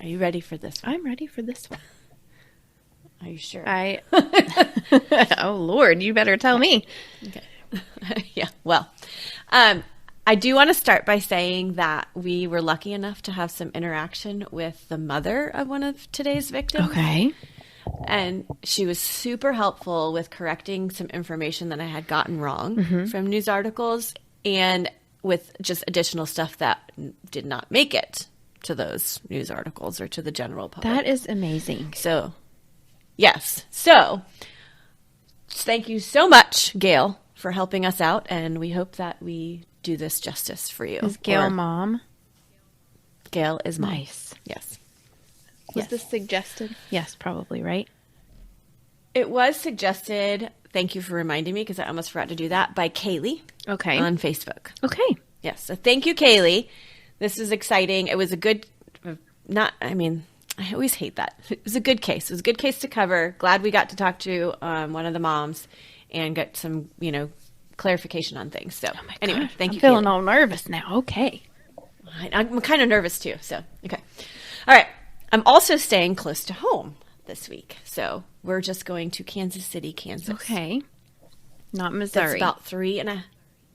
Are you ready for this one? I'm ready for this one. Are you sure? Oh, Lord, you better tell me. Okay. Yeah. Well, I do want to start by saying that we were lucky enough to have some interaction with the mother of one of today's victims. Okay. And she was super helpful with correcting some information that I had gotten wrong from news articles and with just additional stuff that did not make it to those news articles or to the general public. That is amazing. So, yes. So, thank you so much, Gail, for helping us out. And we hope that we do this justice for you. Is Gail mom? Gail is mom. Nice. Yes. Was this suggested? Yes, probably, right? It was suggested, thank you for reminding me because I almost forgot to do that, by Kaylee on Facebook. Okay. Yes. So thank you, Kaylee. This is exciting. It was a good, I always hate that. It was a good case. It was a good case to cover. Glad we got to talk to one of the moms and get some, clarification on things. So anyway, thank you, I'm feeling Kaylee. all nervous now. Okay. I'm kind of nervous too. So, okay. All right. I'm also staying close to home this week. So we're just going to Kansas City, Kansas. Okay. Not Missouri. That's about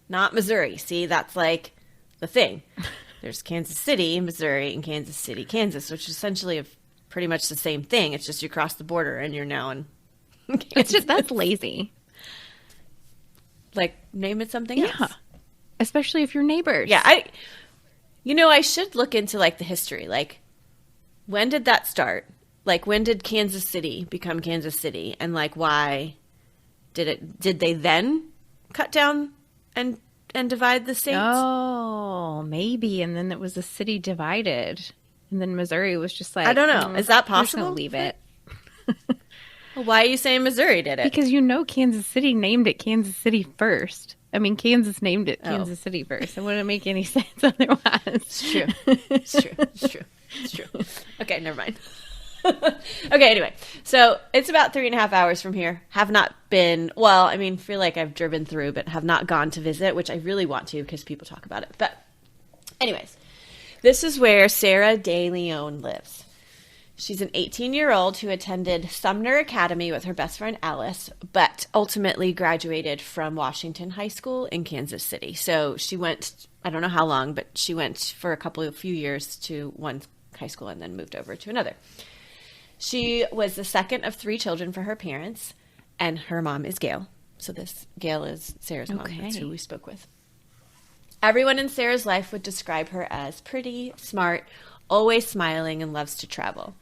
not Missouri. See, that's like the thing. There's Kansas City, Missouri, and Kansas City, Kansas, which is essentially pretty much the same thing. It's just you cross the border and you're now in Kansas. That's lazy. Like, name it something else. Yeah. Especially if you're neighbors. Yeah. I should look into like the history. Like, when did that start? Like, when did Kansas City become Kansas City? And like, why did they then cut down and divide the states? Oh, maybe. And then it was a city divided. And then Missouri was just like, I don't know. Is that possible? We're just gonna leave it. Well, why are you saying Missouri did it? Because Kansas City named it Kansas City first. I mean, Kansas named it Kansas City first. It wouldn't make any sense otherwise. It's true. It's true. Okay, never mind. Okay, anyway. So it's about 3.5 hours from here. Have not been, feel like I've driven through, but have not gone to visit, which I really want to because people talk about it. But anyways, this is where Sarah DeLeon lives. She's an 18-year-old who attended Sumner Academy with her best friend Alice, but ultimately graduated from Washington High School in Kansas City. So she went, I don't know how long, but she went for a few years to one high school and then moved over to another. She was the second of 3 children for her parents, and her mom is Gail. So this Gail is Sarah's mom. Okay. That's who we spoke with. Everyone in Sarah's life would describe her as pretty, smart, always smiling, and loves to travel.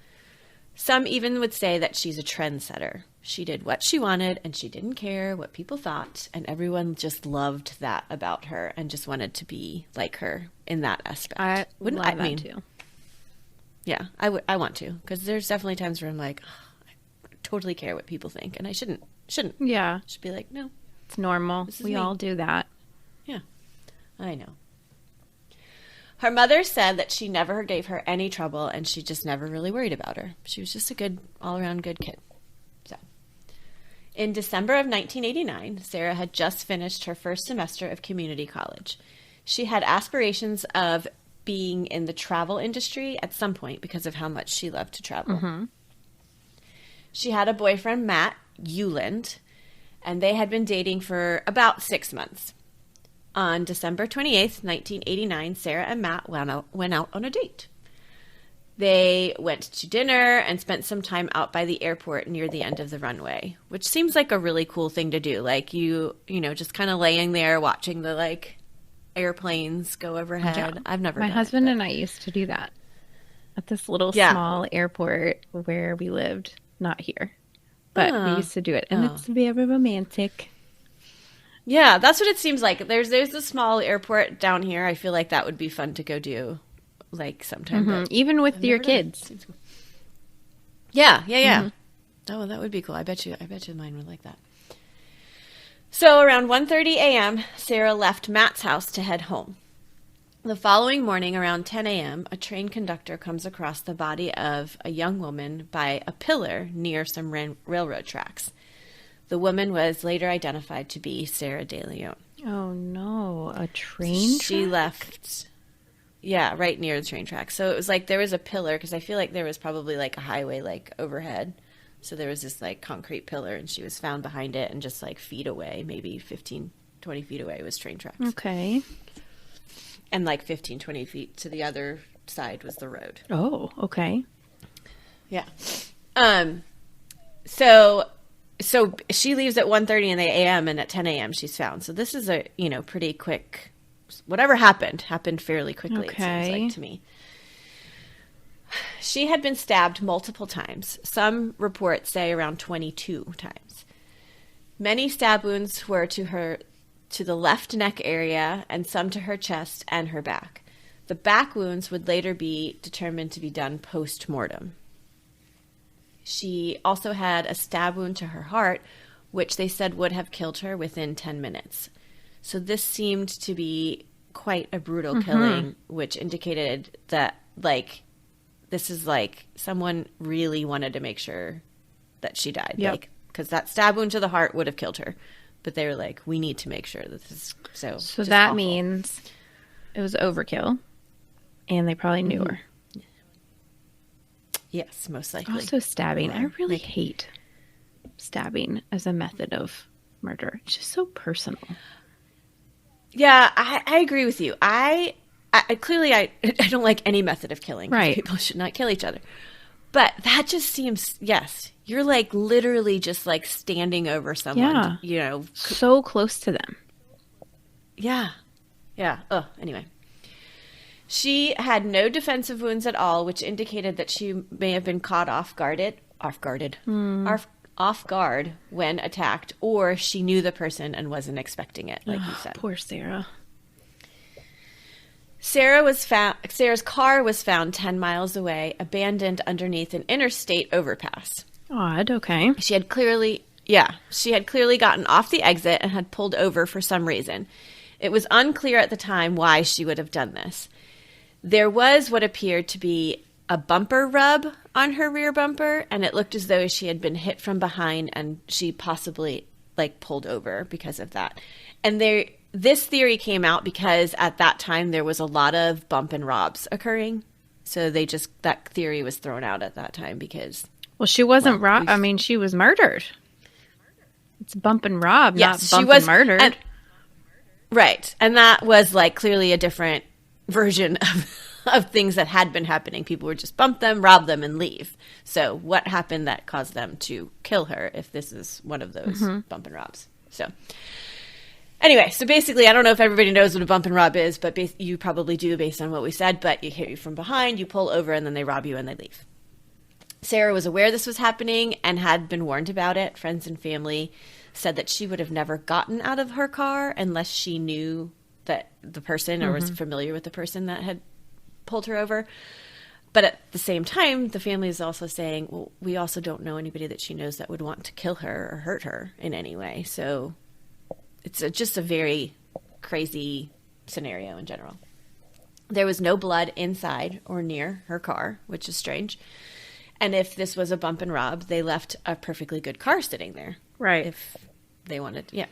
Some even would say that she's a trendsetter. She did what she wanted, and she didn't care what people thought, and everyone just loved that about her and just wanted to be like her in that aspect. I love that too. Yeah, I want to, because there's definitely times where I'm like, I totally care what people think, and I shouldn't. Yeah. Should be like, no. It's normal. We all do that. Yeah, I know. Her mother said that she never gave her any trouble, and she just never really worried about her. She was just a good, all-around good kid. So, in December of 1989, Sarah had just finished her first semester of community college. She had aspirations of being in the travel industry at some point because of how much she loved to travel. Mm-hmm. She had a boyfriend, Matt Euland, and they had been dating for about 6 months. On December 28th, 1989, Sarah and Matt went out on a date. They went to dinner and spent some time out by the airport near the end of the runway, which seems like a really cool thing to do. Like just kind of laying there watching the airplanes go overhead. Yeah. I've never. My husband and I used to do that at this little small airport where we lived. Not here, but we used to do it, and it's very romantic. Yeah, that's what it seems like. There's a small airport down here. I feel like that would be fun to go do, sometime. Mm-hmm. Even with your kids. Cool. Yeah. Mm-hmm. Oh, that would be cool. I bet you mine would like that. So around 1:30 a.m., Sarah left Matt's house to head home. The following morning, around 10 a.m., a train conductor comes across the body of a young woman by a pillar near some railroad tracks. The woman was later identified to be Sarah DeLeon. Oh, no. A train She track? left. Yeah, right near the train tracks. So it was like there was a pillar, because I feel like there was probably like a highway like overhead. So there was this like concrete pillar, and she was found behind it, and just like feet away, maybe 15, 20 feet away was train tracks. Okay. And like 15, 20 feet to the other side was the road. Oh, okay. Yeah. So she leaves at 1:30 in the a.m. and at 10 a.m. she's found. So this is a, pretty quick, whatever happened fairly quickly, It seems like to me. She had been stabbed multiple times. Some reports say around 22 times. Many stab wounds were to the left neck area, and some to her chest and her back. The back wounds would later be determined to be done post-mortem. She also had a stab wound to her heart, which they said would have killed her within 10 minutes. So this seemed to be quite a brutal killing, which indicated that, like, this is like someone really wanted to make sure that she died. Yep. Like, because that stab wound to the heart would have killed her. But they were like, we need to make sure that this is so. So that means it was overkill, and they probably knew her. Yes, most likely. Also stabbing. I really hate stabbing as a method of murder. It's just so personal. Yeah, I agree with you. I clearly don't like any method of killing. Right. People should not kill each other. But that just seems, yes, you're like literally just like standing over someone. Yeah. So close to them. Yeah. Yeah. Oh, anyway. She had no defensive wounds at all, which indicated that she may have been caught off guard when attacked, or she knew the person and wasn't expecting it, like you said. Poor Sarah. Sarah's car was found 10 miles away, abandoned underneath an interstate overpass. Odd, okay. She had clearly gotten off the exit and had pulled over for some reason. It was unclear at the time why she would have done this. There was what appeared to be a bumper rub on her rear bumper, and it looked as though she had been hit from behind and she possibly like pulled over because of that. And this theory came out because at that time there was a lot of bump and robs occurring. So that theory was thrown out at that time because... Well, she wasn't robbed. I mean, she was murdered. It's bump and rob, yes, not bump and murdered. Right. And that was like clearly a different version of things that had been happening. People would just bump them, rob them, and leave. So what happened that caused them to kill her if this is one of those bump and robs? So anyway, so basically, I don't know if everybody knows what a bump and rob is, but you probably do based on what we said, but you hit you from behind, you pull over, and then they rob you and they leave. Sarah was aware this was happening and had been warned about it. Friends and family said that she would have never gotten out of her car unless she knew that the person or was familiar with the person that had pulled her over. But at the same time, the family is also saying, well, we also don't know anybody that she knows that would want to kill her or hurt her in any way. So it's just a very crazy scenario in general. There was no blood inside or near her car, which is strange. And if this was a bump and rob, they left a perfectly good car sitting there. Right. If they wanted, yeah.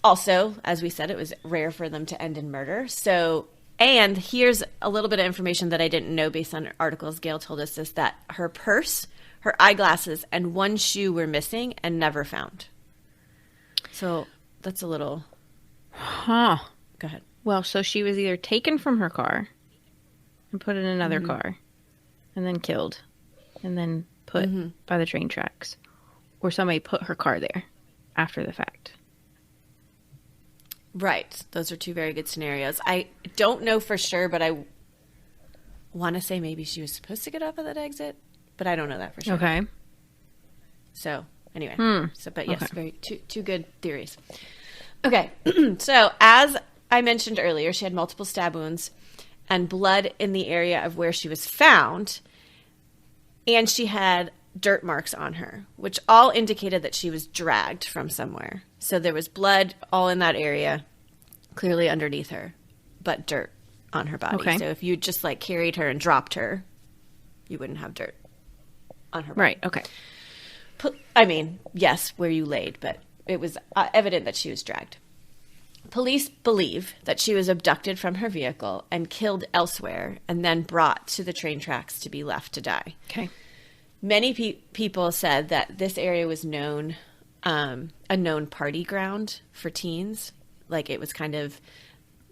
Also, as we said, it was rare for them to end in murder. So, and here's a little bit of information that I didn't know based on articles Gail told us, is that her purse, her eyeglasses, and one shoe were missing and never found. So that's a little... Huh. Go ahead. Well, so she was either taken from her car and put in another car and then killed and then put by the train tracks, or somebody put her car there after the fact. Right. Those are two very good scenarios. I don't know for sure, but I want to say maybe she was supposed to get off of that exit, but I don't know that for sure. Okay. So anyway, but yes, very two good theories. Okay. So as I mentioned earlier, she had multiple stab wounds and blood in the area of where she was found, and she had dirt marks on her, which all indicated that she was dragged from somewhere. So there was blood all in that area, clearly underneath her, but dirt on her body. Okay. So if you just like carried her and dropped her, you wouldn't have dirt on her body. Right. Okay. I mean, yes, where you laid, but it was evident that she was dragged. Police believe that she was abducted from her vehicle and killed elsewhere and then brought to the train tracks to be left to die. Okay. Many people said that this area was known, a known party ground for teens. Like it was kind of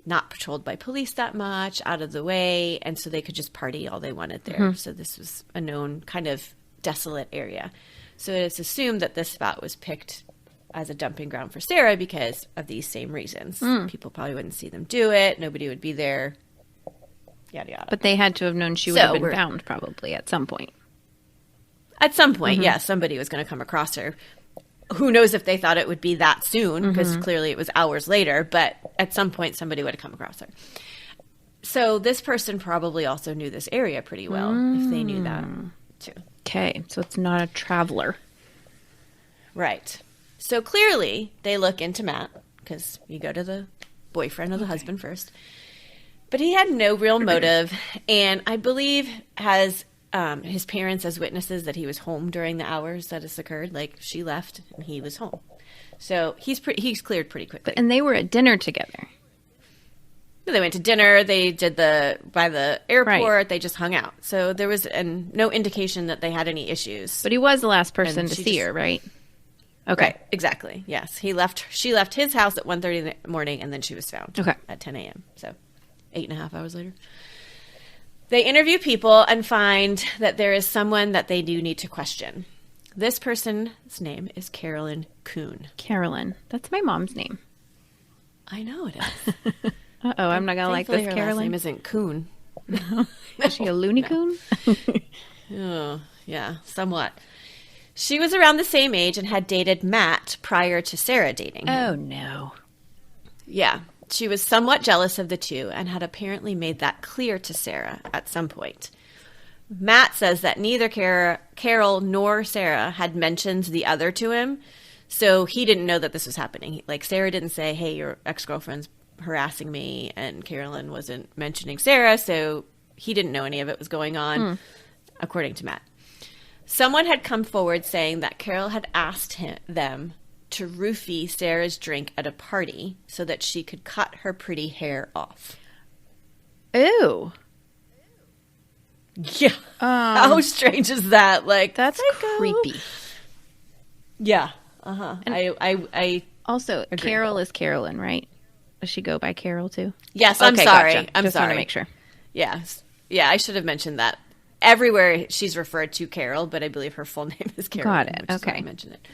not patrolled by police that much, out of the way, and so they could just party all they wanted there. Mm-hmm. So this was a known kind of desolate area. So it's assumed that this spot was picked as a dumping ground for Sarah because of these same reasons. People probably wouldn't see them do it. Nobody would be there. Yada, yada. But they had to have known she would have been found probably at some point. At some point, yeah, somebody was going to come across her. Who knows if they thought it would be that soon, because clearly it was hours later, but at some point somebody would have come across her. So this person probably also knew this area pretty well, if they knew that too. Okay, so it's not a traveler. Right. So clearly they look into Matt, because you go to the boyfriend or the husband first. But he had no real motive, and I believe has his parents as witnesses that he was home during the hours that this occurred. Like, she left and he was home. So he's cleared pretty quickly. And they were at dinner together. They went to dinner. They did by the airport. Right. They just hung out. So there was no indication that they had any issues. But he was the last person to see her, right? Okay. Right, exactly. Yes. She left his house at 1:30 in the morning, and then she was found at 10 a.m. So 8.5 hours later. They interview people and find that there is someone that they do need to question. This person's name is Carolyn Kuhn. Carolyn. That's my mom's name. I know it is. Uh-oh, I'm not going to like this, her Carolyn. Last name isn't Kuhn. No. Is she a Looney Coon? Oh, yeah, somewhat. She was around the same age and had dated Matt prior to Sarah dating him. Oh, no. Yeah. She was somewhat jealous of the two and had apparently made that clear to Sarah at some point. Matt says that neither Carol nor Sarah had mentioned the other to him, so he didn't know that this was happening. Like, Sarah didn't say, hey, your ex-girlfriend's harassing me, and Carolyn wasn't mentioning Sarah, so he didn't know any of it was going on, according to Matt. Someone had come forward saying that Carol had asked them to roofie Sarah's drink at a party so that she could cut her pretty hair off. Ew. Yeah. How strange is that? Like, that's creepy. Yeah. Uh-huh. And I also, agree. Carol is Carolyn, right? Does she go by Carol too? Yes, I'm sorry. Gotcha. I'm Just sorry. Want to make sure. Yes. Yeah, I should have mentioned that. Everywhere she's referred to Carol, but I believe her full name is Carolyn. Got it. Which is why Okay. I mentioned it.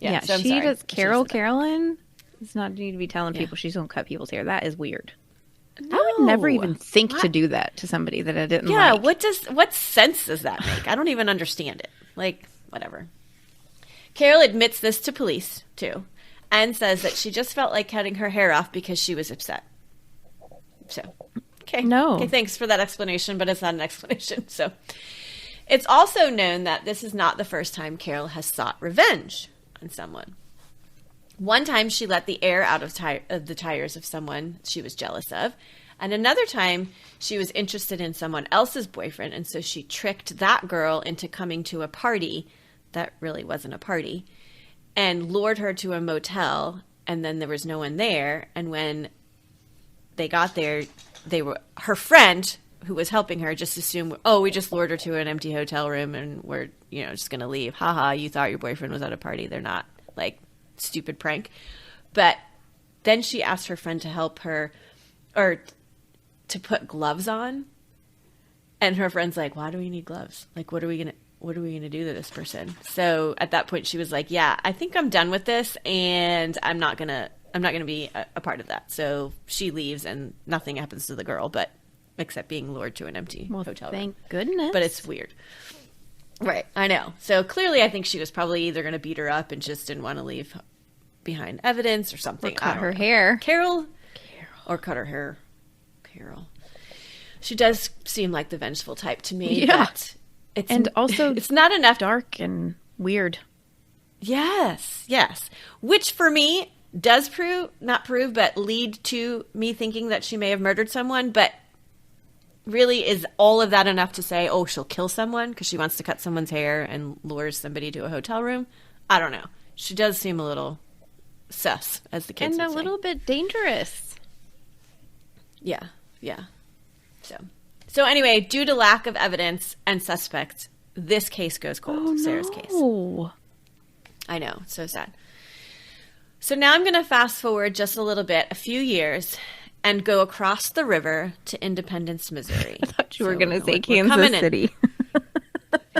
Yeah, so she does. Carolyn does not need to be telling people she's going to cut people's hair. That is weird. No. I would never even think to do that to somebody that I didn't like. Yeah, what sense does that make? I don't even understand it. Like, whatever. Carol admits this to police, too, and says that she just felt like cutting her hair off because she was upset. So, okay. No. Okay, thanks for that explanation, but it's not an explanation. So, it's also known that this is not the first time Carol has sought revenge on someone. One time she let the air out of the tires of someone she was jealous of. And another time she was interested in someone else's boyfriend. And so she tricked that girl into coming to a party that really wasn't a party and lured her to a motel. And then there was no one there. And when they got there, her friend who was helping her just assumed, we just lured her to an empty hotel room and we're, just going to leave. Haha, you thought your boyfriend was at a party. They're not. Like, stupid prank. But then she asked her friend to help her or to put gloves on. And her friend's like, why do we need gloves? Like, what are we going to do to this person? So at that point she was like, yeah, I think I'm done with this and I'm not going to be a part of that. So she leaves and nothing happens to the girl, but except being lured to an empty hotel room. Thank goodness. But it's weird. Right, I know. So clearly I think she was probably either going to beat her up and just didn't want to leave behind evidence or something. Or cut her hair. Carol. Or cut her hair. Carol. She does seem like the vengeful type to me. Yeah. But and also it's not enough. Dark and weird. Yes. Which for me does but lead to me thinking that she may have murdered someone, but really, is all of that enough to say, she'll kill someone because she wants to cut someone's hair and lures somebody to a hotel room? I don't know. She does seem a little sus, as the kids And would a say. little bit dangerous. Yeah. So anyway, due to lack of evidence and suspects, this case goes cold. Sarah's case. I know, so sad. So now I'm going to fast forward just a little bit, a few years, and go across the river to Independence, Missouri. I thought you were going to say we're Kansas City.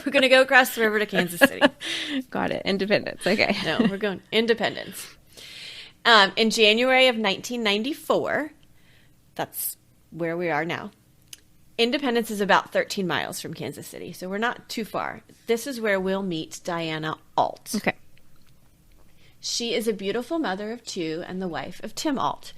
We're going to go across the river to Kansas City. Got it. Independence. Okay. No, we're going Independence. In January of 1994, that's where we are now. Independence is about 13 miles from Kansas City, so we're not too far. This is where we'll meet Diana Ault. Okay. She is a beautiful mother of two and the wife of Tim Ault.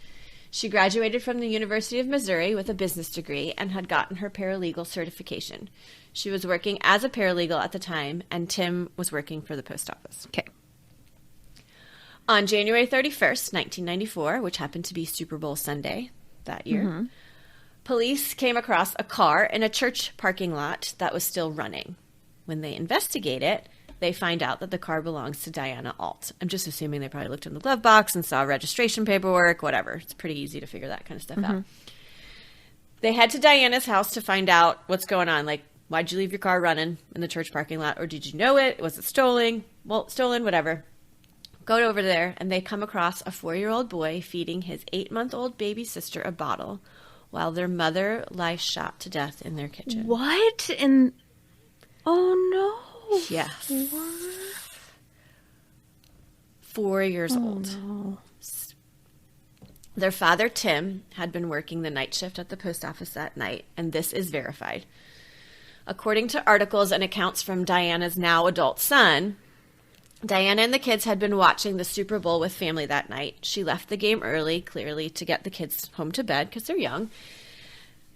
She graduated from the University of Missouri with a business degree and had gotten her paralegal certification. She was working as a paralegal at the time, and Tim was working for the post office. Okay. On January 31st, 1994, which happened to be Super Bowl Sunday that year, police came across a car in a church parking lot that was still running. When they investigate it, they find out that the car belongs to Diana Ault. I'm just assuming they probably looked in the glove box and saw registration paperwork, whatever. It's pretty easy to figure that kind of stuff out. They head to Diana's house to find out what's going on. Like, why'd you leave your car running in the church parking lot? Or did you know it? Was it stolen? Well, stolen, whatever. Go over there, and they come across a 4-year-old boy feeding his 8-month-old baby sister a bottle while their mother lies shot to death in their kitchen. What? And oh no. Yes. What? 4 years old. No. Their father, Tim, had been working the night shift at the post office that night, and this is verified. According to articles and accounts from Diana's now adult son, Diana and the kids had been watching the Super Bowl with family that night. She left the game early, clearly, to get the kids home to bed because they're young.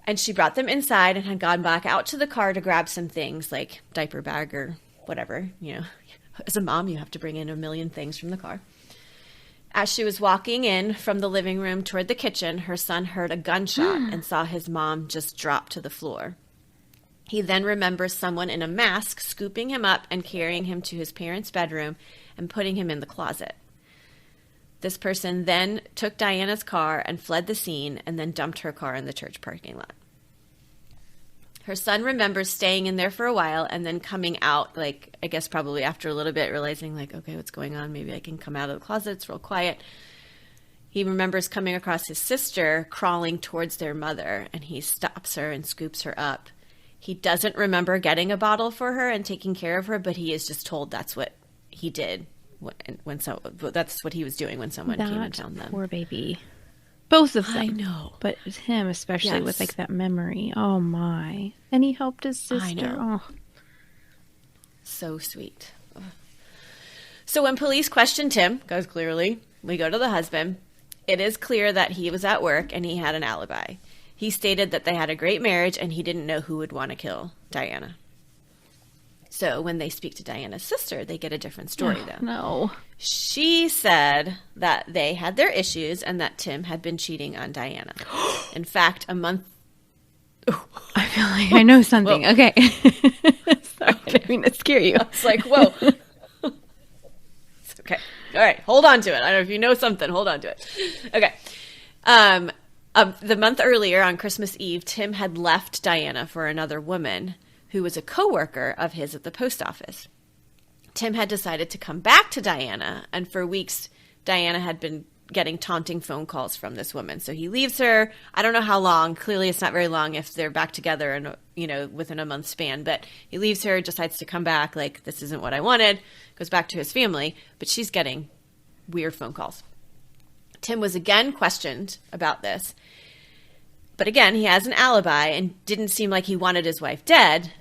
And she brought them inside and had gone back out to the car to grab some things like diaper bag or whatever. You know, as a mom, you have to bring in a million things from the car. As she was walking in from the living room toward the kitchen, her son heard a gunshot and saw his mom just drop to the floor. He then remembers someone in a mask scooping him up and carrying him to his parents' bedroom and putting him in the closet. This person then took Diana's car and fled the scene and then dumped her car in the church parking lot. Her son remembers staying in there for a while and then coming out, like, I guess probably after a little bit, realizing, like, okay, what's going on? Maybe I can come out of the closet. It's real quiet. He remembers coming across his sister crawling towards their mother, and he stops her and scoops her up. He doesn't remember getting a bottle for her and taking care of her, but he is just told that's what he did that's what he was doing when someone came and found them. Poor baby. Both of them. I know. But him especially Yes. with like that memory. Oh my. And he helped his sister. I know. Oh. So sweet. So when police questioned him, because clearly we go to the husband, it is clear that he was at work and he had an alibi. He stated that they had a great marriage and he didn't know who would want to kill Diana. So when they speak to Diana's sister, they get a different story, though. No. She said that they had their issues and that Tim had been cheating on Diana. In fact, a month... I feel like I know something. Whoa. Okay. Sorry, I didn't mean to scare you. I was like, whoa. It's okay. All right, hold on to it. I don't know if you know something. Hold on to it. Okay. The month earlier, on Christmas Eve, Tim had left Diana for another woman who was a coworker of his at the post office. Tim had decided to come back to Diana, and for weeks, Diana had been getting taunting phone calls from this woman. So he leaves her. I don't know how long. Clearly, it's not very long if they're back together and, you know, within a month span. But he leaves her, decides to come back, like, this isn't what I wanted, goes back to his family, but she's getting weird phone calls. Tim was again questioned about this. But again, he has an alibi and didn't seem like he wanted his wife dead.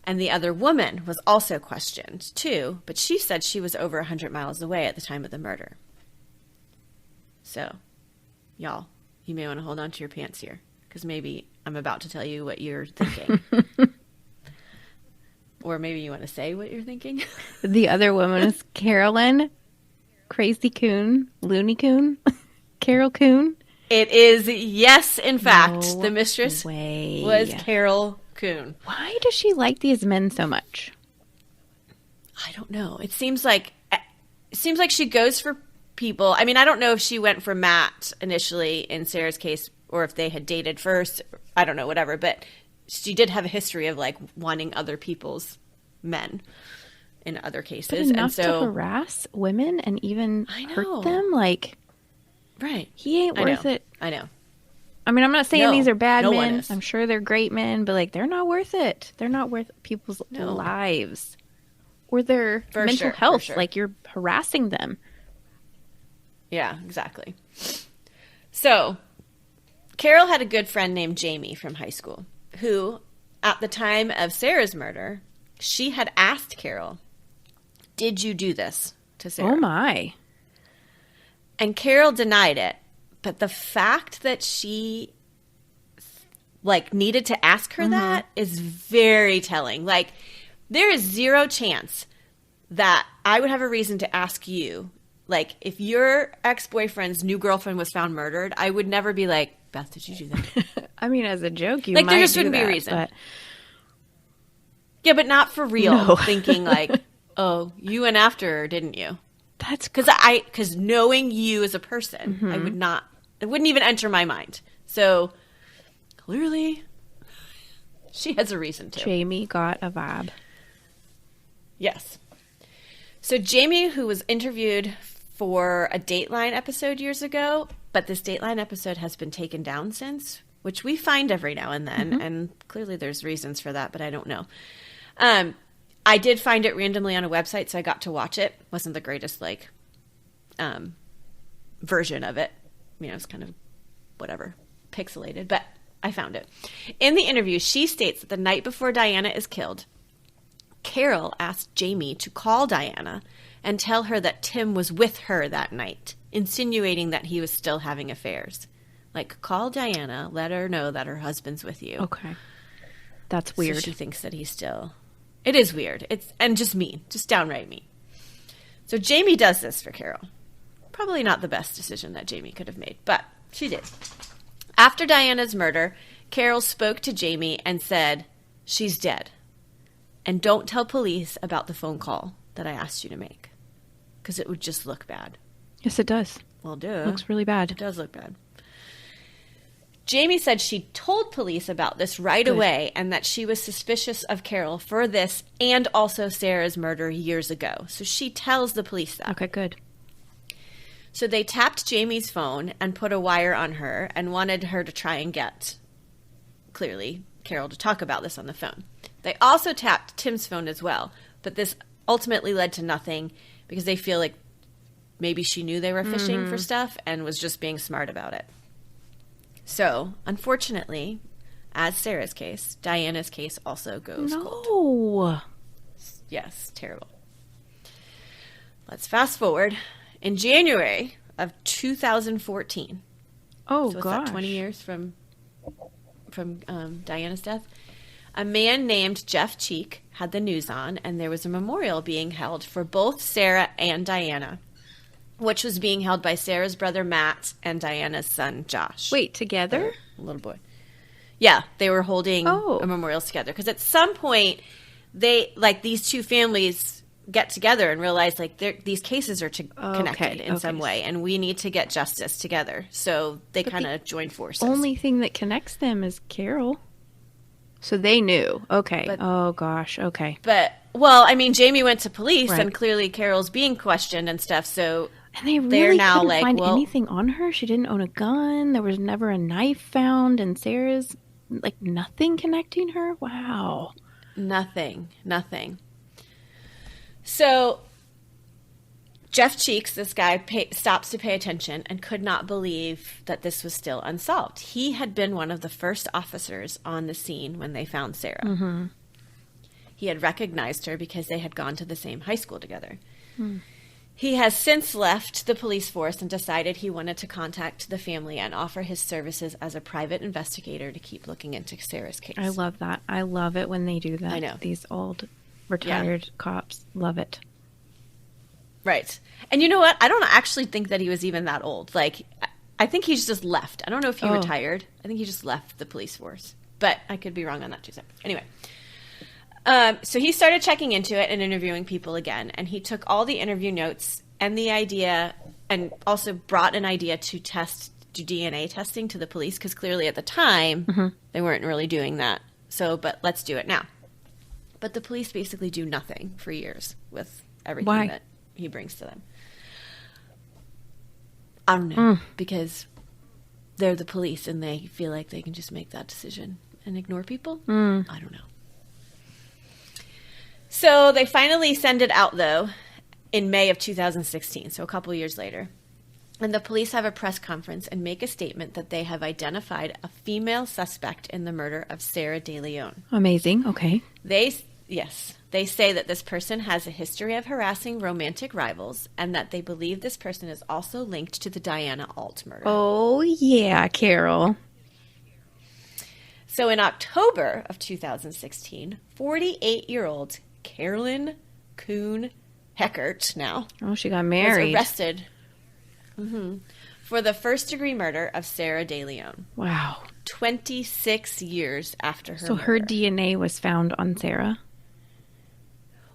And the other woman was also questioned, too, but she said she was over 100 miles away at the time of the murder. So, y'all, you may want to hold on to your pants here, because maybe I'm about to tell you what you're thinking. Or maybe you want to say what you're thinking. The other woman is Carolyn, Crazy Coon, Looney Coon, Carol Coon. It is, yes, in fact, No the mistress way. was Carol Coon. Why does she like these men so much? I don't know. It seems like she goes for people. I mean, I don't know if she went for Matt initially in Sarah's case or if they had dated first. I don't know, whatever. But she did have a history of like wanting other people's men in other cases. But enough and so, to harass women and even I know. hurt them? Like, right. he ain't worth it. I know. I mean, I'm not saying these are bad no one men. is. I'm sure they're great men, but like, they're not worth it. They're not worth people's lives or their mental health. Sure. Like, you're harassing them. Yeah, exactly. So, Carol had a good friend named Jamie from high school who, at the time of Sarah's murder, she had asked Carol, "Did you do this to Sarah?" Oh, my. And Carol denied it. But the fact that she, like, needed to ask her that is very telling. Like, there is zero chance that I would have a reason to ask you. Like, if your ex-boyfriend's new girlfriend was found murdered, I would never be like, "Beth, did you do that?" I mean, as a joke, you like, might there just do wouldn't that, be a reason. But... Yeah, but not for real. No. Thinking like, "Oh, you went after her, didn't you?" That's Because knowing you as a person, I would not, it wouldn't even enter my mind. So clearly, she has a reason to. Jamie got a vibe. Yes. So Jamie, who was interviewed for a Dateline episode years ago, but this Dateline episode has been taken down since, which we find every now and then, and clearly there's reasons for that, but I don't know. I did find it randomly on a website, so I got to watch it. Wasn't the greatest, like, version of it. I mean, it was kind of whatever, pixelated, but I found it. In the interview, she states that the night before Diana is killed, Carol asked Jamie to call Diana and tell her that Tim was with her that night, insinuating that he was still having affairs. Like, call Diana, let her know that her husband's with you. Okay. That's weird. So she thinks that he's still... It is weird. And just mean. Just downright mean. So Jamie does this for Carol. Probably not the best decision that Jamie could have made, but she did. After Diana's murder, Carol spoke to Jamie and said, "She's dead. And don't tell police about the phone call that I asked you to make, because it would just look bad." Yes, it does. Well, duh. It looks really bad. It does look bad. Jamie said she told police about this right away and that she was suspicious of Carol for this and also Sarah's murder years ago. So she tells the police that. Okay, good. So they tapped Jamie's phone and put a wire on her and wanted her to try and get, clearly, Carol to talk about this on the phone. They also tapped Tim's phone as well, but this ultimately led to nothing because they feel like maybe she knew they were fishing for stuff and was just being smart about it. So, unfortunately, as Sarah's case, Diana's case also goes cold. No. Yes, terrible. Let's fast forward. In January of 2014, Oh, so what's gosh. that, 20 years from Diana's death, a man named Jeff Cheek had the news on, and there was a memorial being held for both Sarah and Diana, which was being held by Sarah's brother Matt and Diana's son Josh. Wait, together? A little boy. Yeah, they were holding Oh. a memorial together because at some point they, like, these two families get together and realize like these cases are connected in some way, and we need to get justice together. So they kind of join forces. Only thing that connects them is Carol. So they knew. Okay. But- oh gosh. Okay. But well, I mean, Jamie went to police, Right. and clearly Carol's being questioned and stuff. So And they they're really now couldn't like, find well, anything on her. She didn't own a gun. There was never a knife found, and Sarah's like nothing connecting her. Wow. nothing. So Jeff Cheeks, this guy, stops to pay attention and could not believe that this was still unsolved. He had been one of the first officers on the scene when they found Sarah. Mm-hmm. He had recognized her because they had gone to the same high school together. He has since left the police force and decided he wanted to contact the family and offer his services as a private investigator to keep looking into Sarah's case. I love that. I love it when they do that. I know. These old retired cops. Love it. Right. And you know what? I don't actually think that he was even that old. Like, I think he's just left. I don't know if he retired. I think he just left the police force. But I could be wrong on that too. So anyway. So he started checking into it and interviewing people again. And he took all the interview notes and the idea and also brought an idea to do DNA testing to the police, because clearly at the time they weren't really doing that. So, but let's do it now. But the police basically do nothing for years with everything that he brings to them. I don't know, because they're the police and they feel like they can just make that decision and ignore people. I don't know. So they finally send it out, though, in May of 2016, so a couple years later. And the police have a press conference and make a statement that they have identified a female suspect in the murder of Sarah DeLeon. Amazing. Okay. They say that this person has a history of harassing romantic rivals and that they believe this person is also linked to the Diana Ault murder. Oh, yeah, Carol. So in October of 2016, 48-year-old Carolyn Kuhn Heckert now she got married. was arrested for the first-degree murder of Sarah DeLeon. Wow. 26 years after her murder. Her DNA was found on Sarah?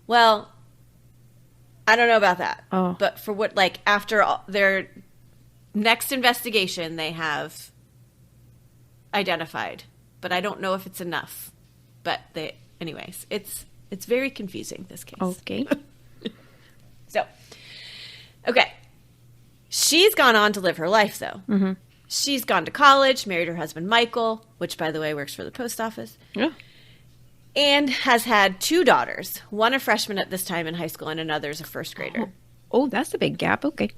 Well, I don't know about that. Oh. But for what, like, after their next investigation, they have identified. But I don't know if it's enough. But anyways, it's very confusing, this case. Okay. So, okay. She's gone on to live her life, though. She's gone to college, married her husband, Michael, which, by the way, works for the post office. Yeah. And has had 2 daughters. One a freshman at this time in high school and another's a first grader. Oh, that's a big gap. Okay.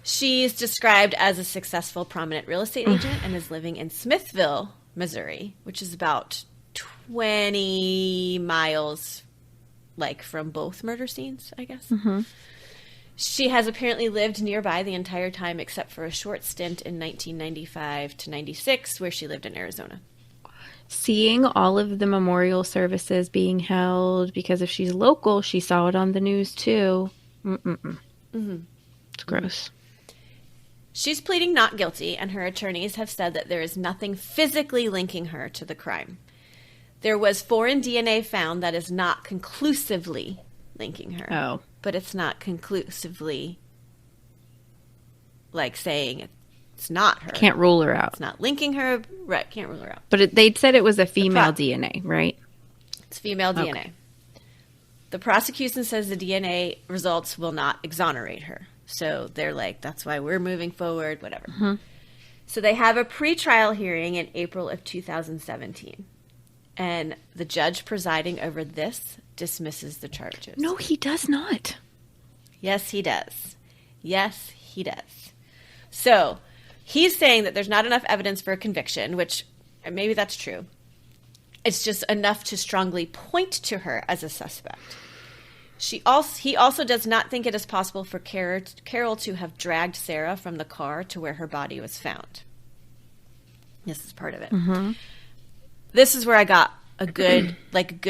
She's described as a successful, prominent real estate agent and is living in Smithville, Missouri, which is about 20 miles, like, from both murder scenes, I guess. She has apparently lived nearby the entire time except for a short stint in 1995 to 96 where she lived in Arizona. Seeing all of the memorial services being held, because if she's local, she saw it on the news too. It's gross. She's pleading not guilty, and her attorneys have said that there is nothing physically linking her to the crime. There was foreign DNA found that is not conclusively linking her. Oh. But it's not conclusively, like, saying it's not her. Can't rule her out. It's not linking her. Right, can't rule her out. But they'd said it was a female DNA, right? It's female DNA. Okay. The prosecution says the DNA results will not exonerate her. So they're like, that's why we're moving forward, whatever. So they have a pretrial hearing in April of 2017. And the judge presiding over this dismisses the charges. No, he does not. Yes, he does. Yes, he does. So he's saying that there's not enough evidence for a conviction, which maybe that's true. It's just enough to strongly point to her as a suspect. He also does not think it is possible for Carol to have dragged Sarah from the car to where her body was found. This is part of it. This is where I got good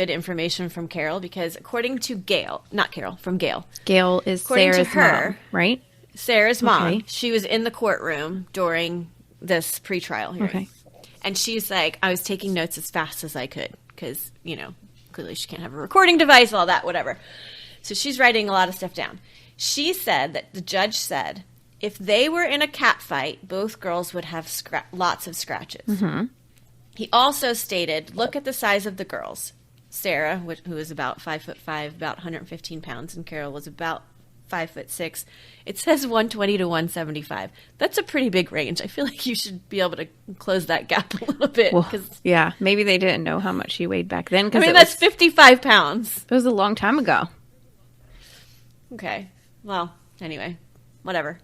information from Carol, because according to Gail. Gail is according Sarah's to her, mom, right? Sarah's mom. Okay. She was in the courtroom during this pretrial hearing. Okay. And she's like, I was taking notes as fast as I could because, clearly she can't have a recording device, all that, whatever. So she's writing a lot of stuff down. She said that the judge said if they were in a cat fight, both girls would have lots of scratches. He also stated, look at the size of the girls. Sarah, who was about 5'5", about 115 pounds, and Carol was about 5'6". It says 120 to 175. That's a pretty big range. I feel like you should be able to close that gap a little bit. Well, yeah, maybe they didn't know how much she weighed back then. That's 55 pounds. It was a long time ago. Okay. Well, anyway, whatever.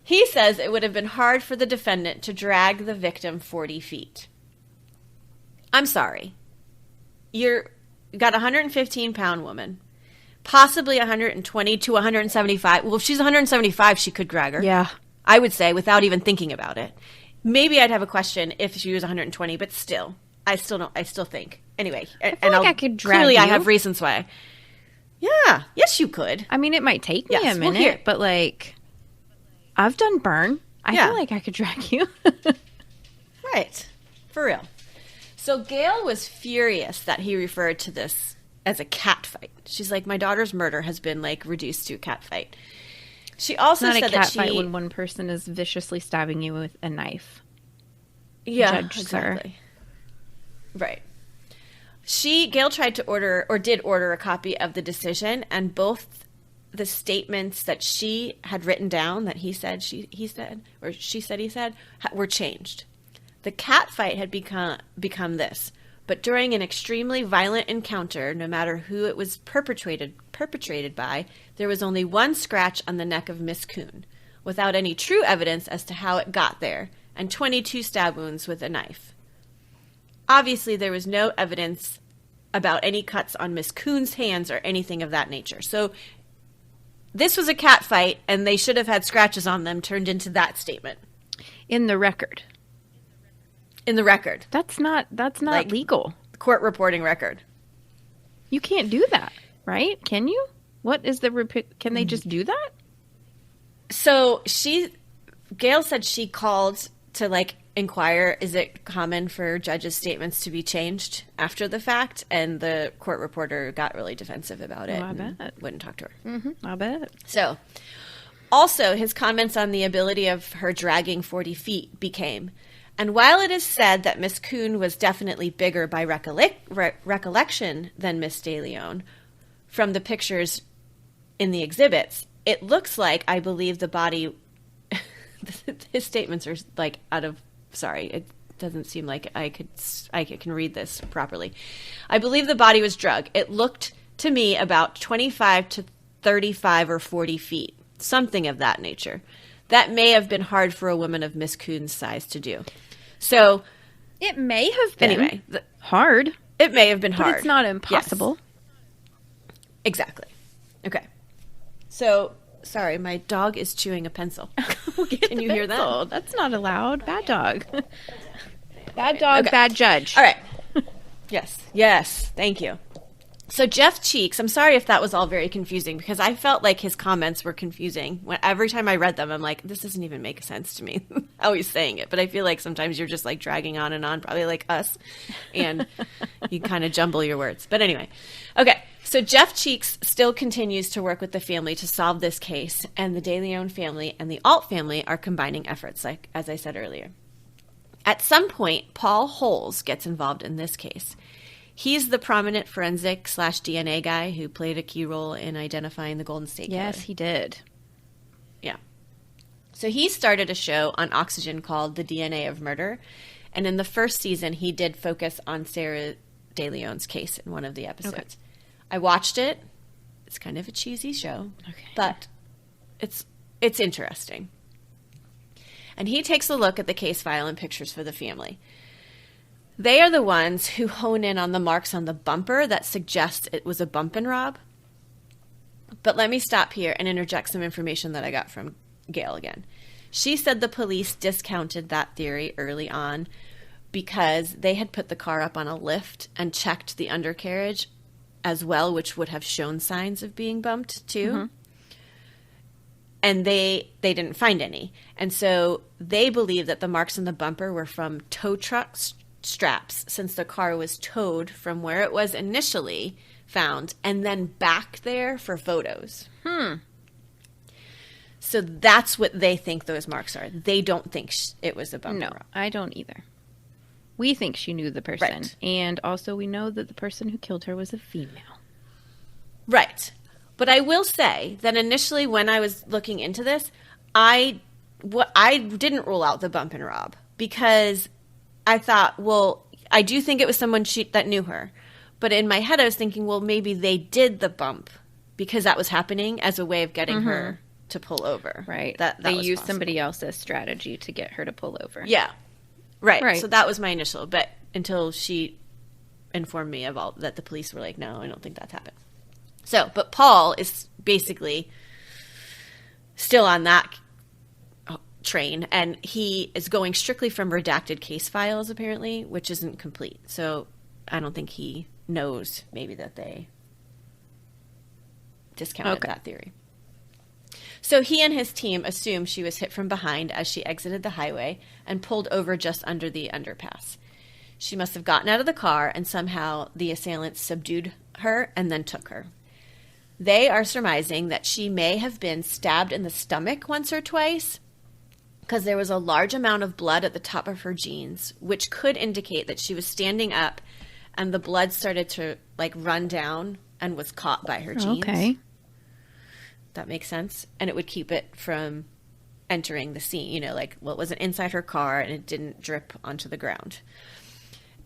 He says it would have been hard for the defendant to drag the victim 40 feet. I'm sorry. You got a 115-pound woman, possibly 120 to 175. Well, if she's 175, she could drag her. Yeah. I would say, without even thinking about it. Maybe I'd have a question if she was 120, but still. I still think. Anyway. I could drag clearly you. I have reasons why. Yeah. Yes, you could. I mean, it might take me a minute, but, I've done burn. I feel like I could drag you. Right. For real. So Gail was furious that he referred to this as a cat fight. She's like, my daughter's murder has been, reduced to a cat fight. She also It's not said a cat that fight when one person is viciously stabbing you with a knife. Yeah, Judge, exactly. Right. Gail tried to order, or did order, a copy of the decision, and both the statements that she had written down that he said, he said, or she said he said, were changed. The cat fight had become this, but during an extremely violent encounter, no matter who it was perpetrated by, there was only one scratch on the neck of Miss Kuhn, without any true evidence as to how it got there, and 22 stab wounds with a knife. Obviously, there was no evidence about any cuts on Miss Kuhn's hands or anything of that nature. So this was a cat fight, and they should have had scratches on them turned into that statement. In the record. In the record. That's not like, legal. Court reporting record. You can't do that, right? Can you? What is can they just do that? So Gail said she called to inquire, is it common for judges' statements to be changed after the fact? And the court reporter got really defensive about it. Oh, I bet. Wouldn't talk to her. Mm-hmm, I bet. So, also, his comments on the ability of her dragging 40 feet became, and while it is said that Miss Kuhn was definitely bigger by recollection than Miss DeLeon, from the pictures in the exhibits, it looks like I believe the body... His statements are it doesn't seem like I can read this properly. I believe the body was drugged. It looked to me about 25 to 35 or 40 feet, something of that nature. That may have been hard for a woman of Miss Kuhn's size to do. So it may have been anyway, hard. It may have been hard. But it's not impossible. Yes. Exactly. Okay. So, sorry, my dog is chewing a pencil. Can you hear that? That's not allowed. Bad dog. Bad dog, okay. Bad judge. All right. Yes. Thank you. So Jeff Cheeks, I'm sorry if that was all very confusing, because I felt like his comments were confusing. Every time I read them, I'm like, this doesn't even make sense to me how he's saying it. But I feel like sometimes you're just dragging on and on, probably like us, and you kind of jumble your words. But anyway, okay. So Jeff Cheeks still continues to work with the family to solve this case, and the DeLeon family and the Ault family are combining efforts, as I said earlier. At some point, Paul Holes gets involved in this case. He's the prominent forensic/DNA guy who played a key role in identifying the Golden State Killer. Yes, he did. Yeah. So he started a show on Oxygen called The DNA of Murder, and in the first season, he did focus on Sarah DeLeon's case in one of the episodes. Okay. I watched it. It's kind of a cheesy show, but it's interesting. And he takes a look at the case file and pictures for the family. They are the ones who hone in on the marks on the bumper that suggest it was a bump and rob. But let me stop here and interject some information that I got from Gail again. She said the police discounted that theory early on because they had put the car up on a lift and checked the undercarriage as well, which would have shown signs of being bumped too. Mm-hmm. And they didn't find any. And so they believe that the marks on the bumper were from tow truck straps, since the car was towed from where it was initially found and then back there for photos. So that's what they think those marks are. They don't think it was a bump. No, I don't either. We think she knew the person. Right. And also we know that the person who killed her was a female. Right. But I will say that initially when I was looking into this, I didn't rule out the bump and rob, because I thought, well, I do think it was someone that knew her. But in my head I was thinking, well, maybe they did the bump because that was happening as a way of getting her to pull over. Right. That they was used possible. Somebody else's strategy to get her to pull over. Yeah. Right. So that was my initial, but until she informed me of all that, the police were like, no, I don't think that's happened. So, but Paul is basically still on that train, and he is going strictly from redacted case files, apparently, which isn't complete. So I don't think he knows maybe that they discounted that theory. So he and his team assume she was hit from behind as she exited the highway and pulled over just under the underpass. She must have gotten out of the car, and somehow the assailants subdued her and then took her. They are surmising that she may have been stabbed in the stomach once or twice because there was a large amount of blood at the top of her jeans, which could indicate that she was standing up and the blood started to like run down and was caught by her jeans. Okay. That makes sense. And it would keep it from entering the scene, you know, like, well, it wasn't inside her car and it didn't drip onto the ground.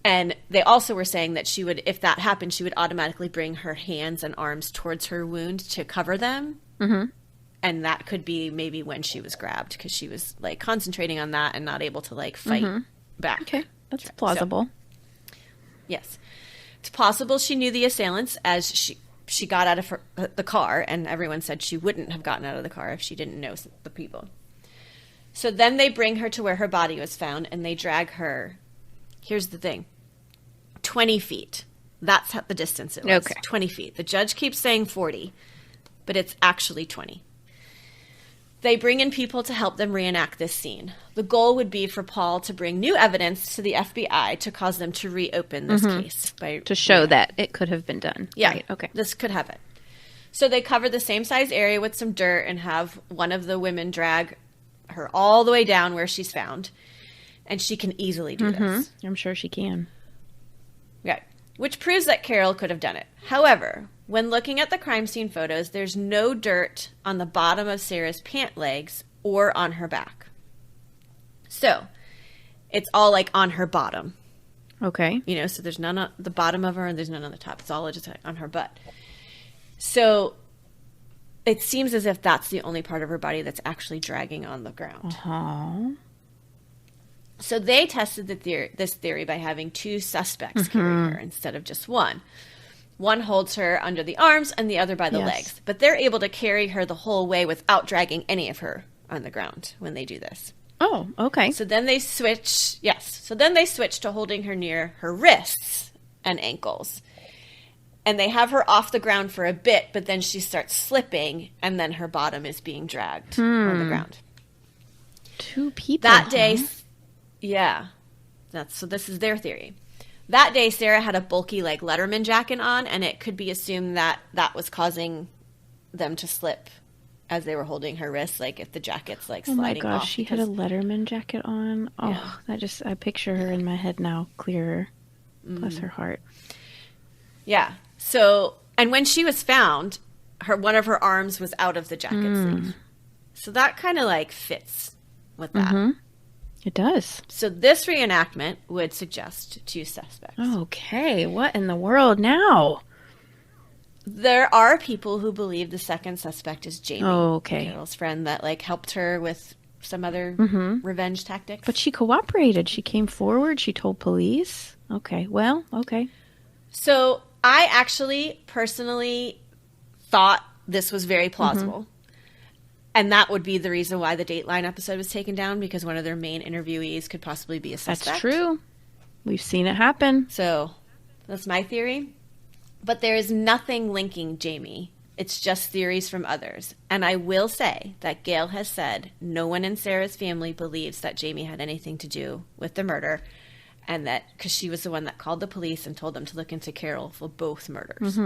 And they also were saying that she would, if that happened, she would automatically bring her hands and arms towards her wound to cover them. Mm-hmm. And that could be maybe when she was grabbed because she was like concentrating on that and not able to like fight back. Okay, that's plausible. So, yes. It's possible she knew the assailants as she got out of the car, and everyone said she wouldn't have gotten out of the car if she didn't know the people. So then they bring her to where her body was found, and they drag her. Here's the thing. 20 feet. That's the distance it was. Okay. 20 feet. The judge keeps saying 40, but it's actually 20. They bring in people to help them reenact this scene. The goal would be for Paul to bring new evidence to the FBI to cause them to reopen this case. To show that it could have been done. Yeah. Right. Okay. This could have it. So they cover the same size area with some dirt and have one of the women drag her all the way down where she's found. And she can easily do this. I'm sure she can. Right. Which proves that Carol could have done it. However, when looking at the crime scene photos, there's no dirt on the bottom of Sarah's pant legs or on her back. So, it's all like on her bottom. Okay. You know, so there's none on the bottom of her and there's none on the top. It's all just on her butt. So, it seems as if that's the only part of her body that's actually dragging on the ground. Oh. So they tested this theory by having two suspects carry her instead of just one. One holds her under the arms and the other by the legs. But they're able to carry her the whole way without dragging any of her on the ground when they do this. Oh, okay. So then they switch, So then they switch to holding her near her wrists and ankles. And they have her off the ground for a bit, but then she starts slipping and then her bottom is being dragged on the ground. Two people. That day... Yeah. So this is their theory. That day, Sarah had a bulky, like, Letterman jacket on, and it could be assumed that that was causing them to slip as they were holding her wrist, like, if the jacket's, like, sliding off. Oh, my gosh, she had a Letterman jacket on. Oh, I picture her in my head now clearer. Bless her heart. Yeah. So, and when she was found, one of her arms was out of the jacket sleeve. So that kind of, like, fits with that. It does. So this reenactment would suggest two suspects. Okay, what in the world now? There are people who believe the second suspect is Jamie, Carol's friend that like helped her with some other revenge tactics. But she cooperated. She came forward. She told police. Okay, well, okay. So I actually personally thought this was very plausible. And that would be the reason why the Dateline episode was taken down, because one of their main interviewees could possibly be a suspect. That's true. We've seen it happen. So that's my theory. But there is nothing linking Jamie. It's just theories from others. And I will say that Gail has said no one in Sarah's family believes that Jamie had anything to do with the murder. And that because she was the one that called the police and told them to look into Carol for both murders.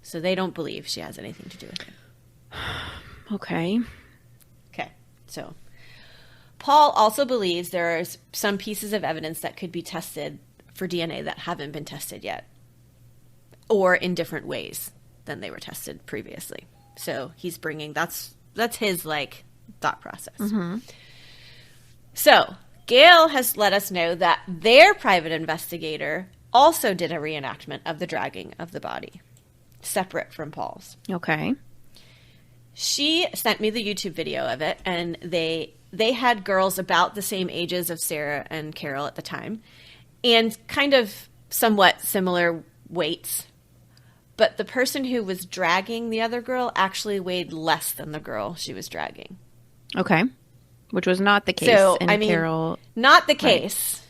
So they don't believe she has anything to do with it. Okay. So Paul also believes there are some pieces of evidence that could be tested for DNA that haven't been tested yet, or in different ways than they were tested previously. So he's bringing that's his like thought process. So Gail has let us know that their private investigator also did a reenactment of the dragging of the body, separate from Paul's. Okay. She sent me the YouTube video of it, and they had girls about the same ages of Sarah and Carol at the time, and kind of somewhat similar weights. But the person who was dragging the other girl actually weighed less than the girl she was dragging. Okay. Which was not the case in Carol. Not the case.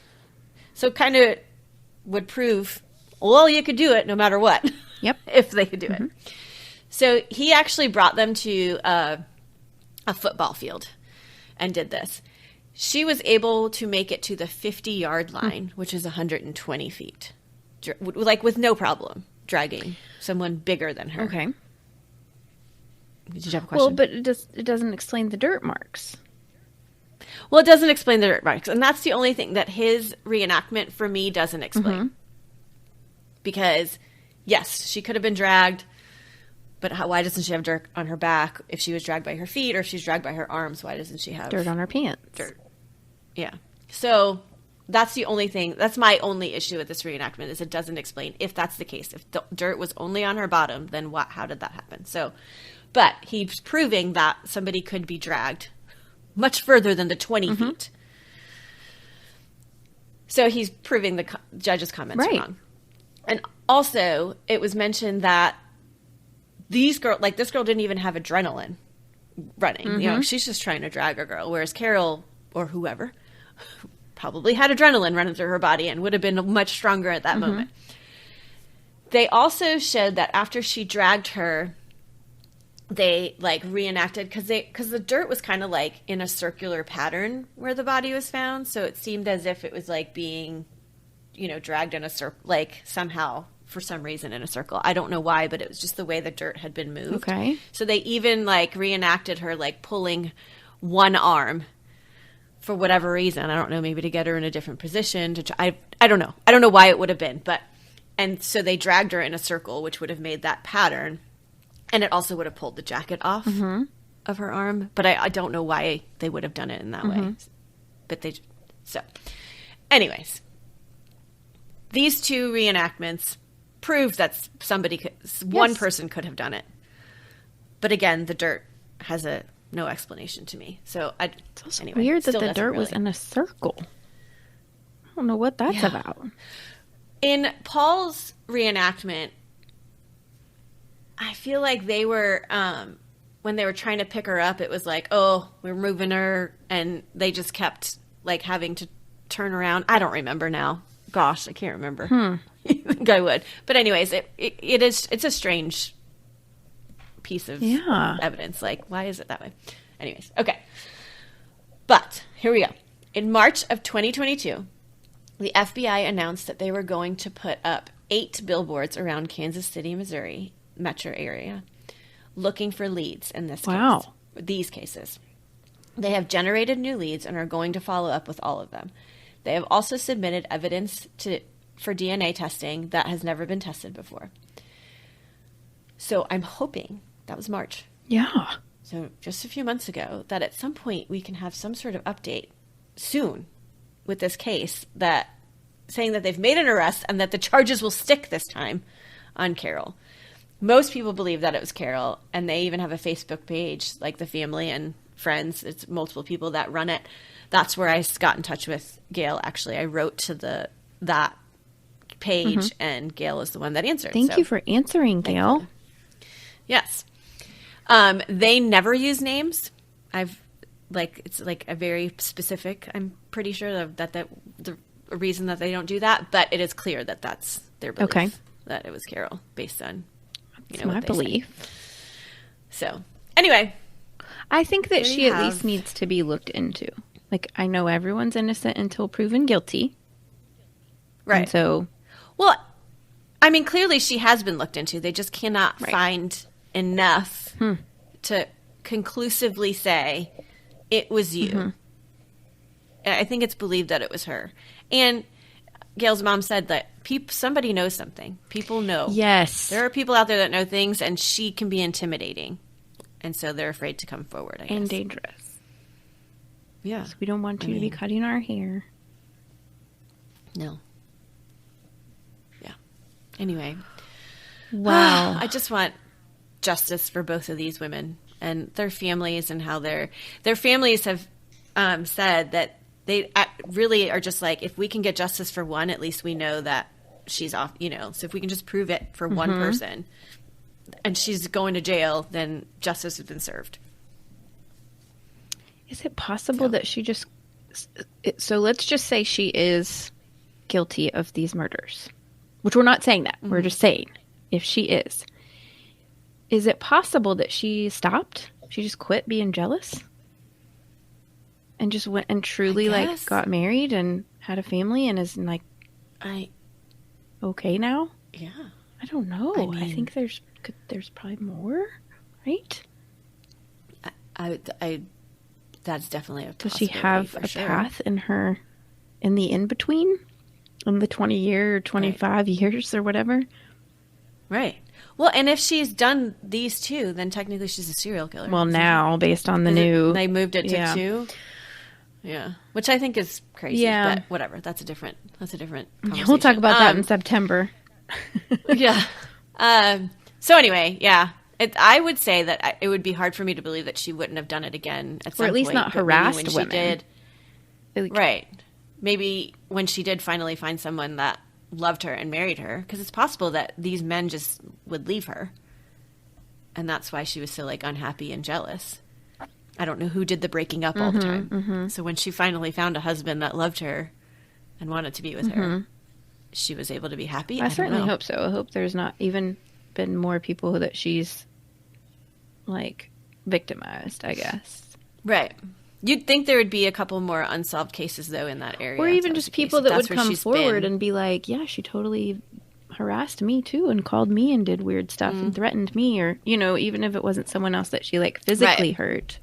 So kind of would prove, well, you could do it no matter what. Yep. If they could do it. So he actually brought them to a football field and did this. She was able to make it to the 50-yard line, which is 120 feet, like with no problem dragging someone bigger than her. Okay. Did you have a Well, question? but it doesn't explain the dirt marks. Well, it doesn't explain the dirt marks, and that's the only thing that his reenactment for me doesn't explain. Because, yes, she could have been dragged, but why doesn't she have dirt on her back? If she was dragged by her feet or if she's dragged by her arms, why doesn't she have Dirt on her pants. dirt? Yeah. So that's the only thing. That's my only issue with this reenactment is it doesn't explain if that's the case. If the dirt was only on her bottom, then how did that happen? So, but he's proving that somebody could be dragged much further than the 20 feet. So he's proving the judge's comments wrong. And also, it was mentioned that this girl didn't even have adrenaline running. You know, she's just trying to drag a girl, whereas Carol or whoever probably had adrenaline running through her body and would have been much stronger at that moment. They also showed that after she dragged her, they like reenacted because the dirt was kind of like in a circular pattern where the body was found, so it seemed as if it was like being, you know, dragged in a circle, like somehow for some reason in a circle. I don't know why, but it was just the way the dirt had been moved. Okay. So they even like reenacted her like pulling one arm for whatever reason. I don't know, maybe to get her in a different position. I don't know. I don't know why it would have been, and so they dragged her in a circle, which would have made that pattern. And it also would have pulled the jacket off of her arm. But I don't know why they would have done it in that way. But anyways, these two reenactments prove that one person could have done it. But again, the dirt has no explanation to me. So It's also weird that the dirt was in a circle. I don't know what that's about. In Paul's reenactment, I feel like they were, when they were trying to pick her up, it was like, oh, we're moving her, and they just kept, like, having to turn around. I don't remember now. Gosh, I can't remember. I think I would. But anyways, it's a strange piece of evidence. Like, why is it that way? Anyways, okay. But, here we go. In March of 2022, the FBI announced that they were going to put up 8 billboards around Kansas City, Missouri, metro area, looking for leads in these cases. They have generated new leads and are going to follow up with all of them. They have also submitted evidence for DNA testing that has never been tested before. So I'm hoping, that was March. Yeah. So just a few months ago, that at some point we can have some sort of update soon with this case saying that they've made an arrest and that the charges will stick this time on Carol. Most people believe that it was Carol, and they even have a Facebook page, like the family and friends. It's multiple people that run it. That's where I got in touch with Gail, actually. I wrote to that page, and Gail is the one that answered. Thank you for answering, Gail. Yes. They never use names. It's like a very specific, I'm pretty sure that the reason that they don't do that, but it is clear that that's their belief, that it was Carol based on my belief. So, anyway. I think that she at least needs to be looked into. Like, I know everyone's innocent until proven guilty. Right. And so. Well, I mean, clearly she has been looked into. They just cannot find enough to conclusively say it was you. I think it's believed that it was her. And Gail's mom said that somebody knows something. People know. Yes. There are people out there that know things, and she can be intimidating. And so they're afraid to come forward, I guess. And dangerous. Yeah. So we don't want you to be cutting our hair. No. Yeah. Anyway. Wow. I just want justice for both of these women and their families, and how their families have said that they really are just like, if we can get justice for one, at least we know that she's off, so if we can just prove it for one person and she's going to jail, then justice has been served. Is it possible that she just, so let's just say she is guilty of these murders, which we're not saying that. We're just saying if she is it possible that she stopped? She just quit being jealous? And just went and truly got married and had a family and is okay now? Yeah. I don't know. I think there's probably more, right? I that's definitely a Does she possibility have for a sure. path in the in-between? In the 20 year or 25 years or whatever? Right. Well, and if she's done these two, then technically she's a serial killer. Well, now, based on the new... They moved it to yeah. 2. Yeah. Which I think is crazy. Yeah. But whatever. That's a different conversation. We'll talk about that in September. Yeah. So anyway, yeah. I would say that it would be hard for me to believe that she wouldn't have done it again at some point. Or at least not but maybe harassed when women. She did, right. Maybe when she did finally find someone that loved her and married her, because it's possible that these men just would leave her. And that's why she was so like unhappy and jealous. I don't know who did the breaking up all the time. Mm-hmm. So when she finally found a husband that loved her and wanted to be with her, she was able to be happy. I certainly hope so. I hope there's not even been more people that she's like victimized, I guess. Right. You'd think there would be a couple more unsolved cases, though, in that area. Or even just people that would come forward and be like, yeah, she totally harassed me, too, and called me and did weird stuff and threatened me. Or, you know, even if it wasn't someone else that she, like, physically hurt.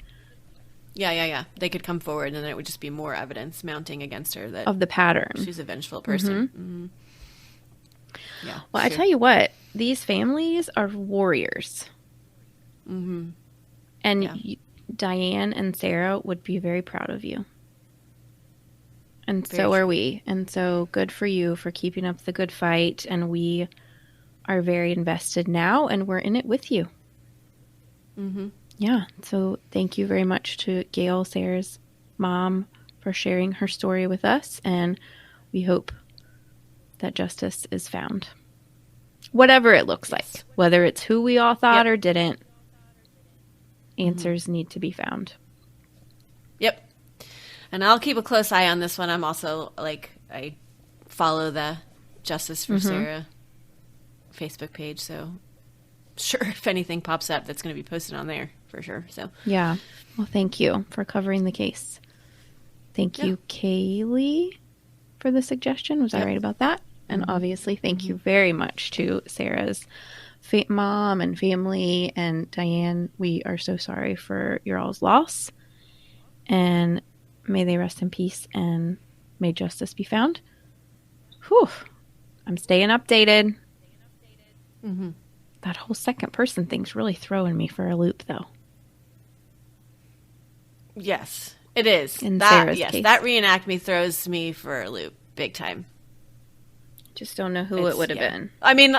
Yeah. They could come forward, and then it would just be more evidence mounting against her that of the pattern. She's a vengeful person. Yeah. Well, I tell you what, these families are warriors. And Diane and Sarah would be very proud of you. And so are we. And so good for you for keeping up the good fight. And we are very invested now, and we're in it with you. Yeah. So thank you very much to Gail, Sarah's mom, for sharing her story with us. And we hope that justice is found. Whatever it looks like. Whether it's who we all thought or didn't. Answers need to be found. Yep. And I'll keep a close eye on this one. I'm also, like, I follow the Justice for Sarah Facebook page, so sure, if anything pops up, that's going to be posted on there, for sure. So yeah. Well, thank you for covering the case. Thank you, Kaylee, for the suggestion. Was I right about that? And obviously, thank you very much to Sarah's mom and family, and Diane. We are so sorry for your all's loss, and may they rest in peace, and may justice be found. Whew. I'm staying updated. That whole second person thing's really throwing me for a loop, though. Yes, it is. In Sarah's case. That reenactment throws me for a loop, big time. Just don't know who it would have been. I mean,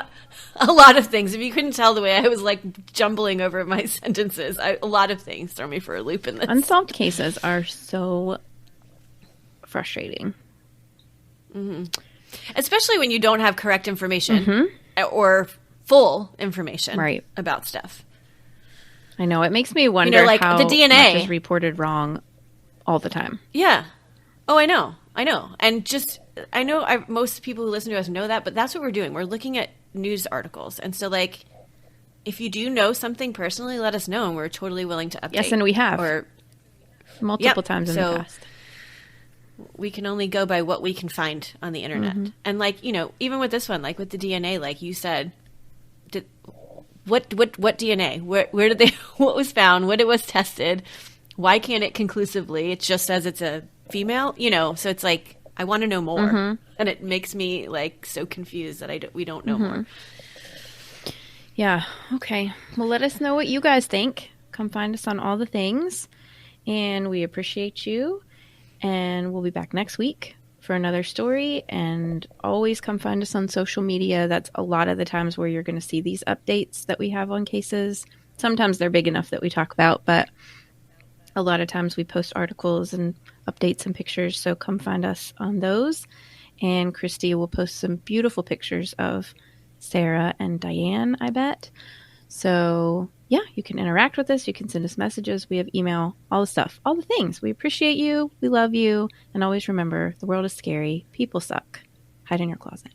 a lot of things. If you couldn't tell the way I was like jumbling over my sentences, a lot of things throw me for a loop in this. Unsolved cases are so frustrating. Especially when you don't have correct information or full information about stuff. I know. It makes me wonder like how the DNA much is reported wrong all the time. Yeah. Oh, I know. And just, I know most people who listen to us know that, but that's what we're doing. We're looking at news articles. And so, like, if you do know something personally, let us know, and we're totally willing to update. Yes, and we have. Or multiple times in the past. We can only go by what we can find on the internet. And, like, you know, even with this one, like with the DNA, like you said, what DNA? Where did they, what was found? What it was tested? Why can't it conclusively? It just says it's a female, you know, so it's like, I want to know more. And it makes me like so confused that we don't know more. Yeah. Okay. Well, let us know what you guys think. Come find us on all the things, and we appreciate you. And we'll be back next week for another story. And always come find us on social media. That's a lot of the times where you're going to see these updates that we have on cases. Sometimes they're big enough that we talk about, but a lot of times we post articles and updates and pictures. So come find us on those. And Christy will post some beautiful pictures of Sarah and Diane, I bet. So yeah, you can interact with us. You can send us messages. We have email, all the stuff, all the things. We appreciate you. We love you. And always remember, the world is scary. People suck. Hide in your closet.